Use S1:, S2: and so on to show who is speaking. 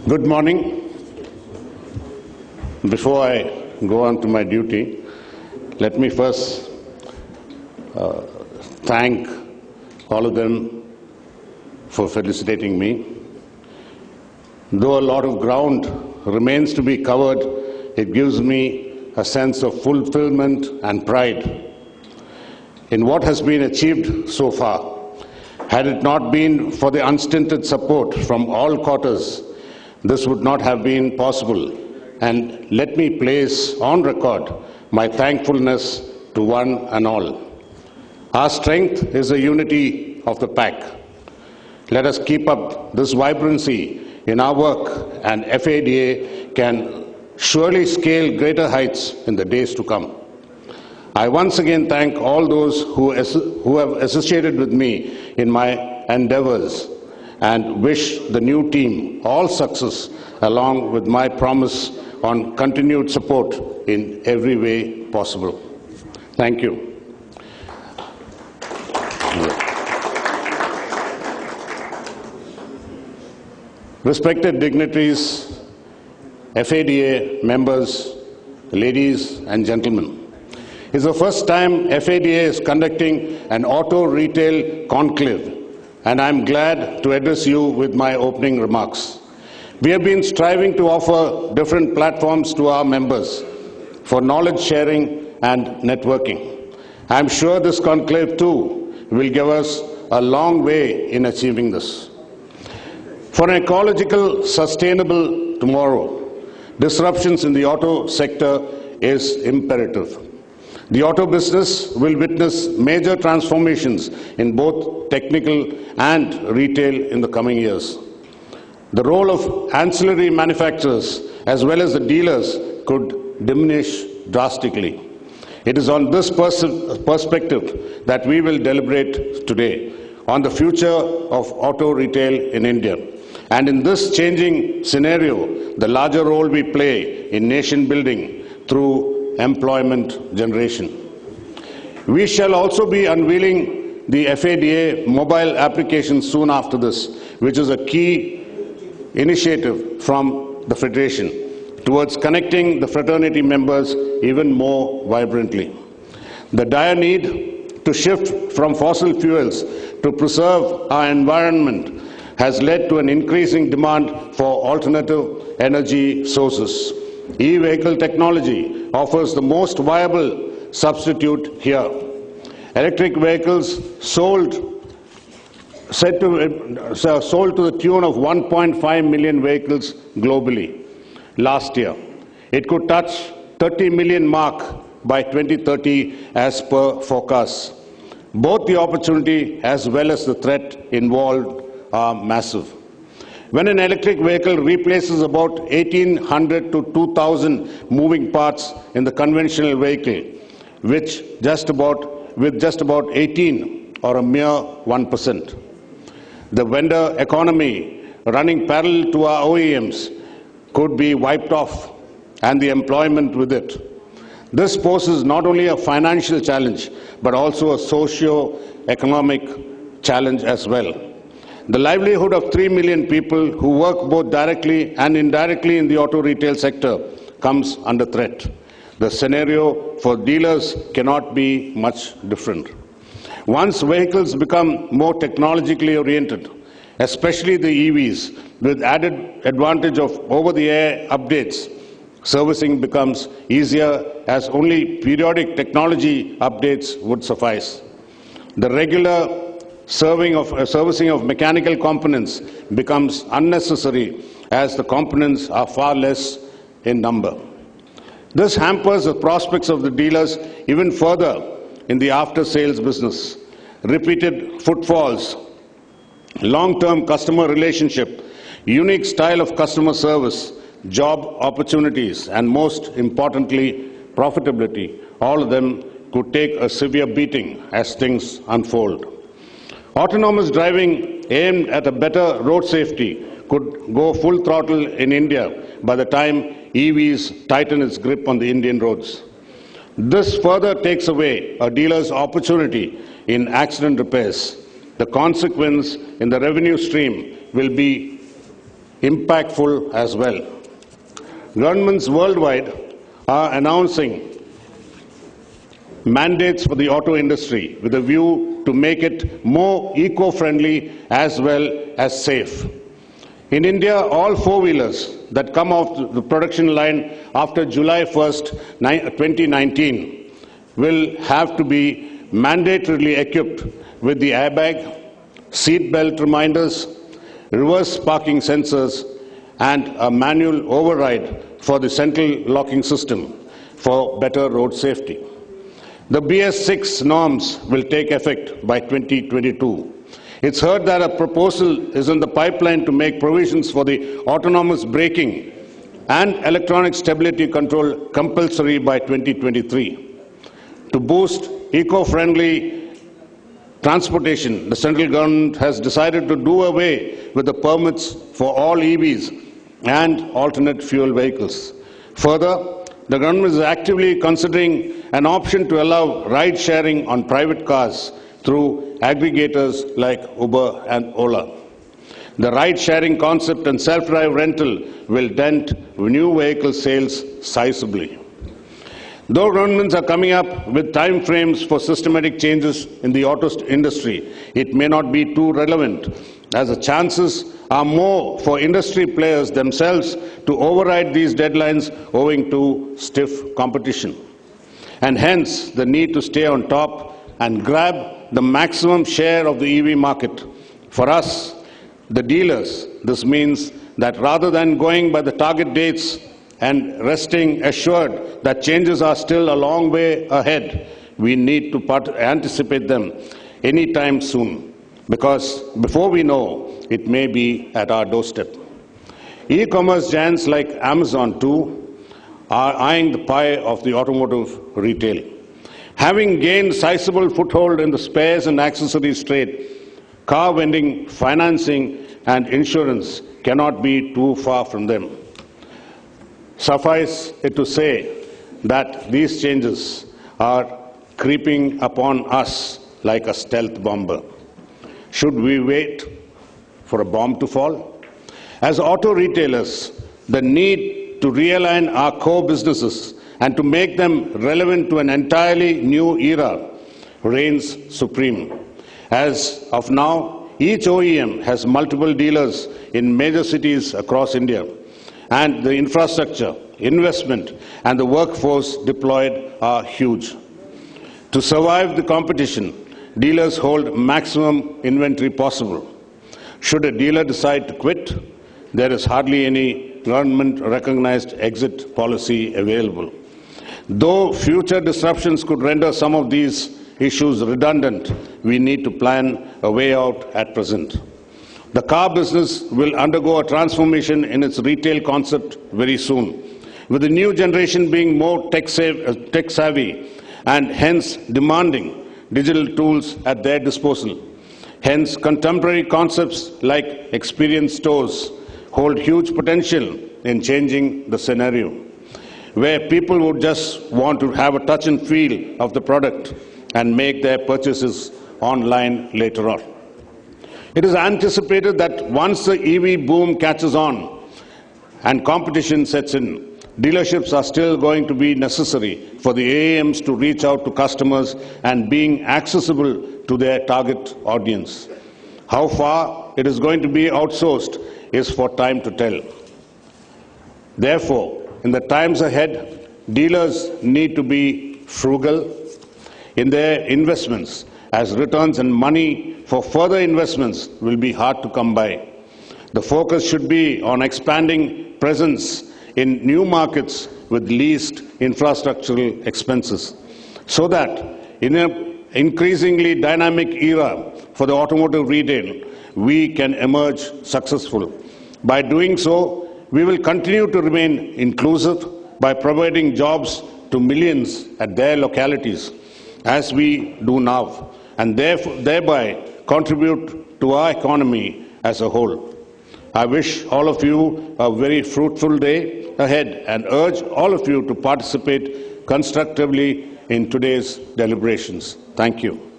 S1: Good morning. Before I go on to my duty, let me first thank all of them for felicitating me. Though a lot of ground remains to be covered, it gives me a sense of fulfillment and pride in what has been achieved so far. Had it not been for the unstinted support from all quarters, this would not have been possible. And let me place on record my thankfulness to one and all. Our strength is the unity of the pack. Let us keep up this vibrancy in our work, and FADA can surely scale greater heights in the days to come. I once again thank all those who have associated with me in my endeavors and wish the new team all success, along with my promise on continued support in every way possible. Thank you. Respected dignitaries, FADA members, ladies and gentlemen, it's the first time FADA is conducting an auto retail conclave, and I'm glad to address you with my opening remarks. We have been striving to offer different platforms to our members for knowledge sharing and networking. I'm sure this conclave too will give us a long way in achieving this. For an ecological, sustainable tomorrow, disruptions in the auto sector is imperative. The auto business will witness major transformations in both technical and retail in the coming years. The role of ancillary manufacturers as well as the dealers could diminish drastically. It is on this perspective that we will deliberate today on the future of auto retail in India. And in this changing scenario, the larger role we play in nation building through employment generation. We shall also be unveiling the FADA mobile application soon after this, which is a key initiative from the Federation towards connecting the fraternity members even more vibrantly. The dire need to shift from fossil fuels to preserve our environment has led to an increasing demand for alternative energy sources. E-vehicle technology offers the most viable substitute here. Electric vehicles sold to the tune of 1.5 million vehicles globally last year. It could touch 30 million mark by 2030 as per forecasts. Both the opportunity as well as the threat involved are massive. When an electric vehicle replaces about 1,800 to 2,000 moving parts in the conventional vehicle, with just about 18 or a mere 1%. The vendor economy running parallel to our OEMs could be wiped off, and the employment with it. This poses not only a financial challenge, but also a socio-economic challenge as well. The livelihood of 3 million people who work both directly and indirectly in the auto retail sector comes under threat. The scenario for dealers cannot be much different. Once vehicles become more technologically oriented, especially the EVs, with added advantage of over-the-air updates, servicing becomes easier as only periodic technology updates would suffice. The regular servicing of mechanical components becomes unnecessary as the components are far less in number. This hampers the prospects of the dealers even further in the after-sales business. Repeated footfalls, long-term customer relationship, unique style of customer service, job opportunities, and most importantly, profitability, all of them could take a severe beating as things unfold. Autonomous driving aimed at a better road safety could go full throttle in India by the time EVs tighten its grip on the Indian roads. This further takes away a dealer's opportunity in accident repairs. The consequence in the revenue stream will be impactful as well. Governments worldwide are announcing mandates for the auto industry with a view to make it more eco-friendly as well as safe. In India, all four-wheelers that come off the production line after July 1st, 2019 will have to be mandatorily equipped with the airbag, seat belt reminders, reverse parking sensors, and a manual override for the central locking system for better road safety. The BS6 norms will take effect by 2022. It's heard that a proposal is in the pipeline to make provisions for the autonomous braking and electronic stability control compulsory by 2023. To boost eco-friendly transportation, the central government has decided to do away with the permits for all EVs and alternate fuel vehicles. Further, the government is actively considering an option to allow ride-sharing on private cars through aggregators like Uber and Ola. The ride-sharing concept and self-drive rental will dent new vehicle sales sizably. Though governments are coming up with time frames for systematic changes in the auto industry, it may not be too relevant, as the chances are more for industry players themselves to override these deadlines owing to stiff competition, and hence the need to stay on top and grab the maximum share of the EV market. For us, the dealers, this means that rather than going by the target dates and resting assured that changes are still a long way ahead, we need to anticipate them anytime soon, because before we know, it may be at our doorstep. E-commerce giants like Amazon, too, are eyeing the pie of the automotive retail. Having gained sizable foothold in the spares and accessories trade, car vending, financing, and insurance cannot be too far from them. Suffice it to say that these changes are creeping upon us like a stealth bomber. Should we wait for a bomb to fall? As auto retailers, the need to realign our core businesses and to make them relevant to an entirely new era reigns supreme. As of now, each OEM has multiple dealers in major cities across India, and the infrastructure, investment, and the workforce deployed are huge. To survive the competition, dealers hold maximum inventory possible. Should a dealer decide to quit, there is hardly any government-recognized exit policy available. Though future disruptions could render some of these issues redundant, we need to plan a way out at present. The car business will undergo a transformation in its retail concept very soon, with the new generation being more tech-savvy and hence demanding digital tools at their disposal. Hence, contemporary concepts like experience stores hold huge potential in changing the scenario, where people would just want to have a touch and feel of the product and make their purchases online later on. It is anticipated that once the EV boom catches on and competition sets in, dealerships are still going to be necessary for the AMs to reach out to customers and being accessible to their target audience. How far it is going to be outsourced is for time to tell. Therefore, in the times ahead, dealers need to be frugal in their investments, as returns and money for further investments will be hard to come by. The focus should be on expanding presence in new markets with least infrastructural expenses, so that in an increasingly dynamic era for the automotive retail, we can emerge successful. By doing so, we will continue to remain inclusive by providing jobs to millions at their localities, as we do now, and thereby contribute to our economy as a whole. I wish all of you a very fruitful day ahead and urge all of you to participate constructively in today's deliberations. Thank you.